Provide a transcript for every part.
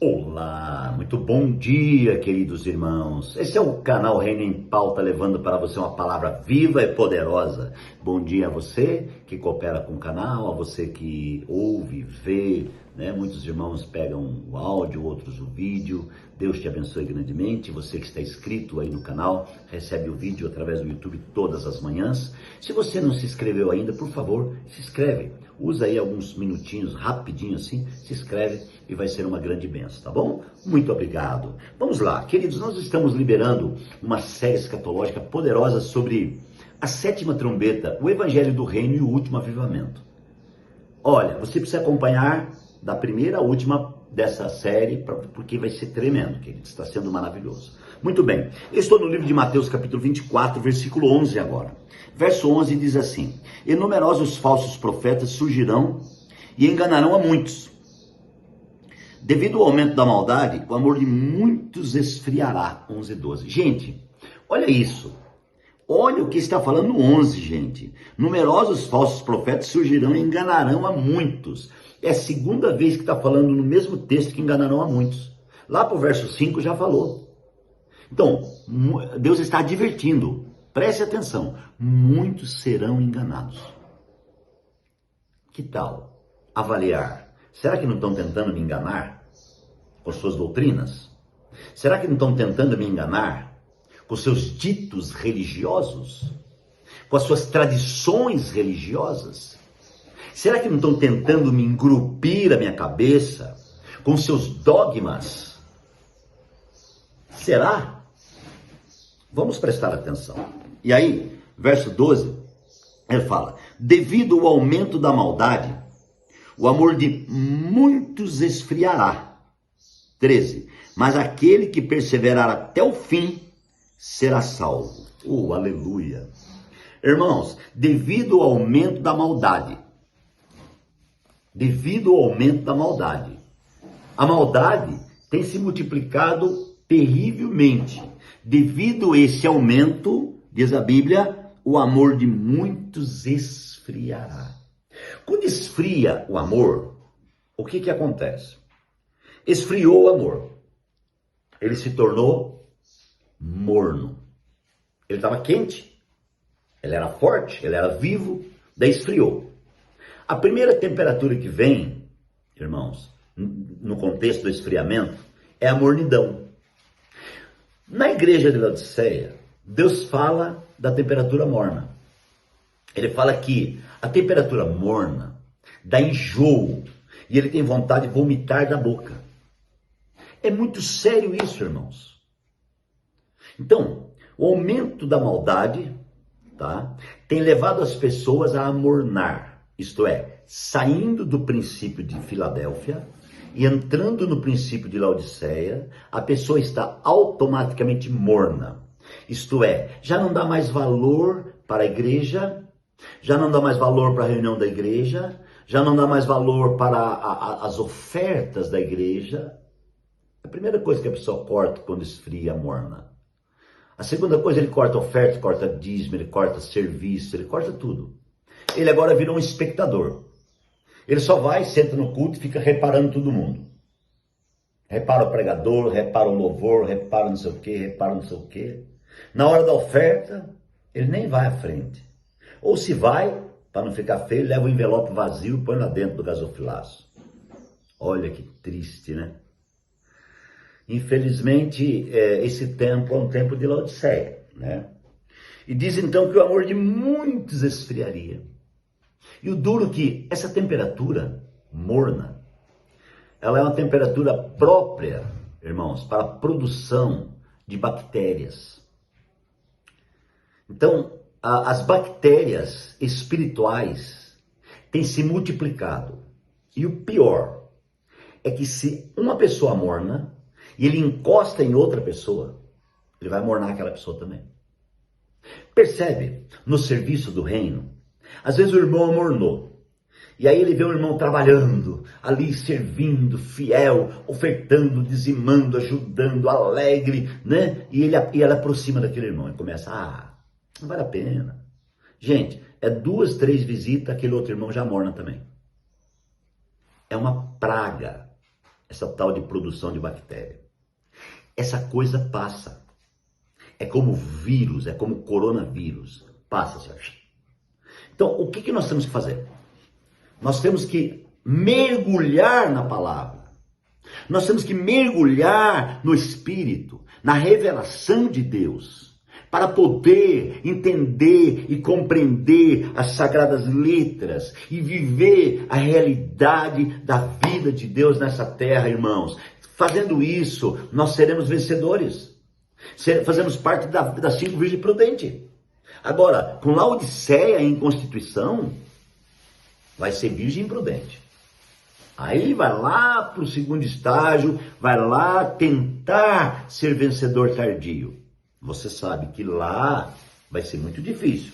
Olá, muito bom dia, queridos irmãos. Esse é o canal Reino em Pauta, levando para você uma palavra viva e poderosa. Bom dia a você que coopera com o canal, a você que ouve, vê, né? Muitos irmãos pegam o áudio, outros o vídeo. Deus te abençoe grandemente. Você que está inscrito aí no canal, recebe o vídeo através do YouTube todas as manhãs. Se você não se inscreveu ainda, por favor, se inscreve. Usa aí alguns minutinhos, rapidinho assim, se inscreve e vai ser uma grande bênção, tá bom? Muito obrigado. Vamos lá, queridos, nós estamos liberando uma série escatológica poderosa sobre a sétima trombeta, o Evangelho do Reino e o último avivamento. Olha, você precisa acompanhar da primeira à última dessa série, porque vai ser tremendo, queridos, está sendo maravilhoso. Muito bem, eu estou no livro de Mateus capítulo 24, versículo 11 agora. Verso 11 diz assim: E numerosos falsos profetas surgirão e enganarão a muitos. Devido ao aumento da maldade, o amor de muitos esfriará. 11 e 12. Gente, olha isso. Olha o que está falando no 11, gente. Numerosos falsos profetas surgirão e enganarão a muitos. É a segunda vez que está falando no mesmo texto que enganarão a muitos. Lá para o verso 5 já falou. Então, Deus está advertindo. Preste atenção. Muitos serão enganados. Que tal avaliar? Será que não estão tentando me enganar com suas doutrinas? Será que não estão tentando me enganar com seus ditos religiosos? Com as suas tradições religiosas? Será que não estão tentando me engrupir a minha cabeça com seus dogmas? Será? Vamos prestar atenção. E aí, verso 12, ele fala: devido ao aumento da maldade, o amor de muitos esfriará. 13. Mas aquele que perseverar até o fim será salvo. Oh, aleluia. Irmãos, devido ao aumento da maldade, a maldade tem se multiplicado terrivelmente. Devido a esse aumento, diz a Bíblia, o amor de muitos esfriará. Quando esfria o amor, o que acontece? Esfriou o amor. Ele se tornou morno. Ele estava quente, ele era forte, ele era vivo, daí esfriou. A primeira temperatura que vem, irmãos, no contexto do esfriamento, é a mornidão. Na igreja de Laodiceia, Deus fala da temperatura morna. Ele fala que a temperatura morna dá enjoo e ele tem vontade de vomitar da boca. É muito sério isso, irmãos. Então, o aumento da maldade, tá, tem levado as pessoas a amornar, isto é, saindo do princípio de Filadélfia e entrando no princípio de Laodiceia, a pessoa está automaticamente morna. Isto é, já não dá mais valor para a igreja, já não dá mais valor para a reunião da igreja, já não dá mais valor para as ofertas da igreja. A primeira coisa que a pessoa corta quando esfria, morna. A segunda coisa, ele corta oferta, corta dízimo, ele corta serviço, ele corta tudo. Ele agora virou um espectador. Ele só vai, senta no culto e fica reparando todo mundo. Repara o pregador, repara o louvor, repara não sei o quê, repara não sei o quê. Na hora da oferta, ele nem vai à frente. Ou se vai, para não ficar feio, leva o envelope vazio e põe lá dentro do gasofilaço. Olha que triste, né? Infelizmente, esse tempo é um tempo de Laodiceia, né? E diz então que o amor de muitos esfriaria. E o duro que essa temperatura morna, ela é uma temperatura própria, irmãos, para a produção de bactérias. Então, as bactérias espirituais têm se multiplicado. E o pior é que se uma pessoa morna e ele encosta em outra pessoa, ele vai mornar aquela pessoa também. Percebe? No serviço do reino, às vezes o irmão amornou. E aí ele vê o irmão trabalhando, ali servindo, fiel, ofertando, dizimando, ajudando, alegre, né? E ela aproxima daquele irmão e começa, não vale a pena. Gente, é 2, 3 visitas, aquele outro irmão já morna também. É uma praga. essa tal de produção de bactéria. Essa coisa passa. É como vírus, é como coronavírus. Passa, senhor. Então, o que nós temos que fazer? Nós temos que mergulhar na palavra. Nós temos que mergulhar no Espírito, na revelação de Deus, para poder entender e compreender as sagradas letras e viver a realidade da vida de Deus nessa terra, irmãos. Fazendo isso, nós seremos vencedores. Fazemos parte das 5 virgens prudentes. Agora, com Laodiceia em constituição, vai ser virgem prudente. Aí vai lá para o segundo estágio, vai lá tentar ser vencedor tardio. Você sabe que lá vai ser muito difícil,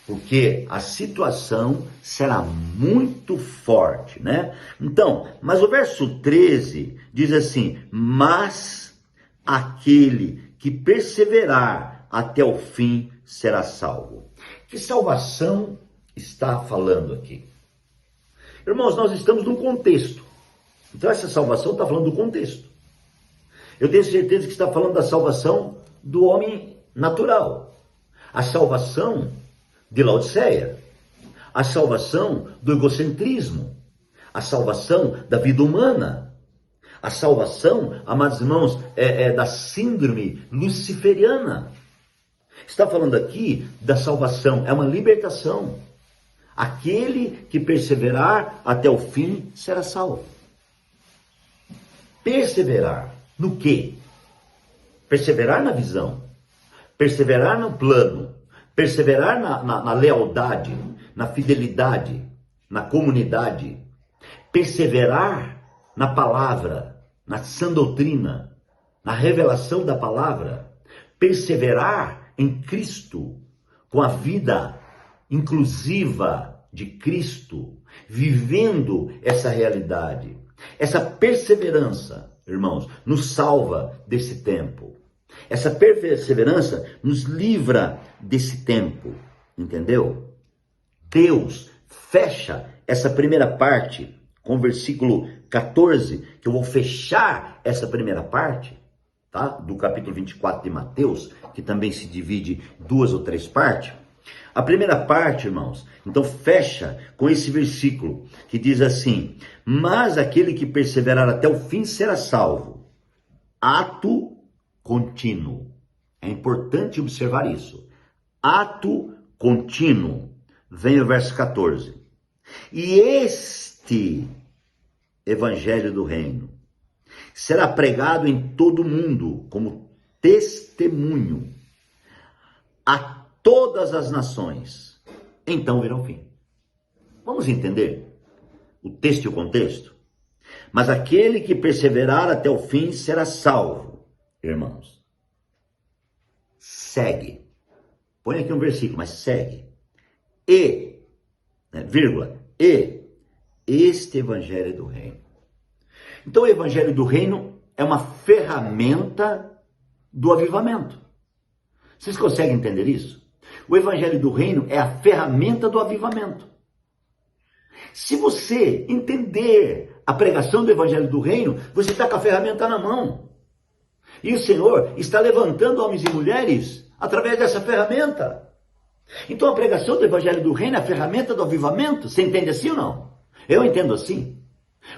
porque a situação será muito forte, né? Então, mas o verso 13 diz assim: mas aquele que perseverar até o fim será salvo. Que salvação está falando aqui? Irmãos, nós estamos num contexto. Então essa salvação está falando do contexto. Eu tenho certeza que está falando da salvação do homem natural. A salvação de Laodiceia. A salvação do egocentrismo. A salvação da vida humana. A salvação, amados irmãos, da síndrome luciferiana. Está falando aqui da salvação, é uma libertação. Aquele que perseverar até o fim será salvo. Perseverar no quê? Perseverar na visão, perseverar no plano, perseverar na lealdade, na fidelidade, na comunidade, perseverar na palavra, na sã doutrina, na revelação da palavra, perseverar em Cristo, com a vida inclusiva de Cristo, vivendo essa realidade. Essa perseverança, irmãos, nos salva desse tempo. Essa perseverança nos livra desse tempo, entendeu? Deus fecha essa primeira parte com o versículo 14, que eu vou fechar essa primeira parte, tá? Do capítulo 24 de Mateus, que também se divide em 2 ou 3 partes. A primeira parte, irmãos, então fecha com esse versículo que diz assim: mas aquele que perseverar até o fim será salvo. Ato contínuo. É importante observar isso. Ato contínuo. Vem o verso 14. E este evangelho do reino será pregado em todo o mundo como testemunho a todas as nações, então virá o fim. Vamos entender o texto e o contexto? Mas aquele que perseverar até o fim será salvo. Irmãos, segue. Põe aqui um versículo, mas segue. E, vírgula, e este evangelho do reino. Então o evangelho do reino é uma ferramenta do avivamento. Vocês conseguem entender isso? O evangelho do reino é a ferramenta do avivamento. Se você entender a pregação do evangelho do reino, você está com a ferramenta na mão. E o Senhor está levantando homens e mulheres através dessa ferramenta. Então a pregação do evangelho do reino é a ferramenta do avivamento. Você entende assim ou não? Eu entendo assim.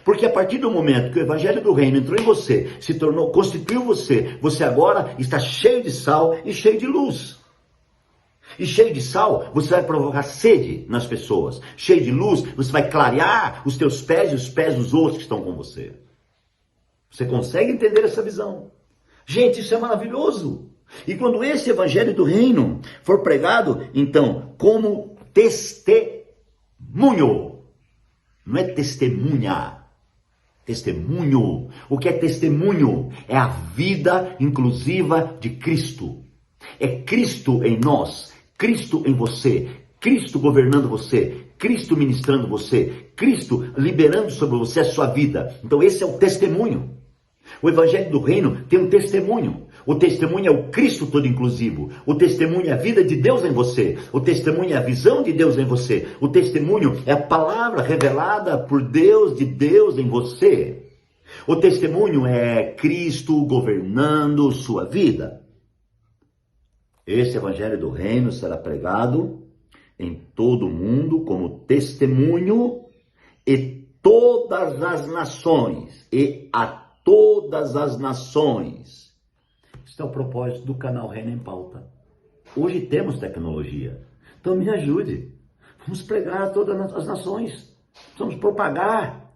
Porque a partir do momento que o evangelho do reino entrou em você, se tornou, constituiu você, você agora está cheio de sal e cheio de luz. E cheio de sal, você vai provocar sede nas pessoas. Cheio de luz, você vai clarear os teus pés e os pés dos outros que estão com você. Você consegue entender essa visão? Gente, isso é maravilhoso. E quando esse evangelho do reino for pregado, então, como testemunho, não é testemunha, testemunho. O que é testemunho? É a vida inclusiva de Cristo. É Cristo em nós, Cristo em você, Cristo governando você, Cristo ministrando você, Cristo liberando sobre você a sua vida. Então esse é o testemunho. O evangelho do reino tem um testemunho. O testemunho é o Cristo todo inclusivo. O testemunho é a vida de Deus em você. O testemunho é a visão de Deus em você. O testemunho é a palavra revelada por Deus, de Deus em você. O testemunho é Cristo governando sua vida. Esse evangelho do reino será pregado em todo o mundo como testemunho e todas as nações, e a todas as nações. Este é o propósito do canal Reino em Pauta. Hoje temos tecnologia, então me ajude. Vamos pregar a todas as nações, vamos propagar,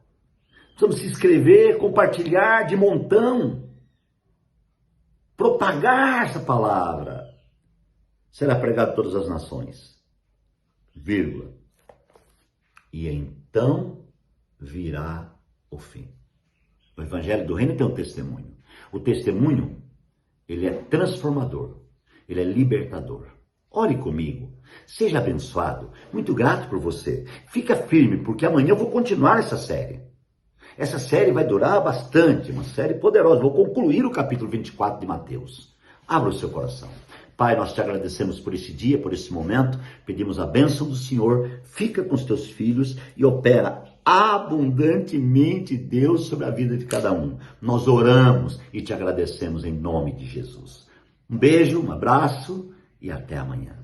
vamos se inscrever, compartilhar de montão, propagar essa palavra. Será pregado a todas as nações, vírgula. E então virá o fim. O evangelho do reino tem um testemunho. O testemunho, ele é transformador, ele é libertador. Ore comigo, seja abençoado, muito grato por você. Fica firme, porque amanhã eu vou continuar essa série. Essa série vai durar bastante, uma série poderosa. Vou concluir o capítulo 24 de Mateus. Abra o seu coração. Pai, nós te agradecemos por esse dia, por esse momento. Pedimos a bênção do Senhor. Fica com os teus filhos e opera abundantemente, Deus, sobre a vida de cada um. Nós oramos e te agradecemos em nome de Jesus. Um beijo, um abraço e até amanhã.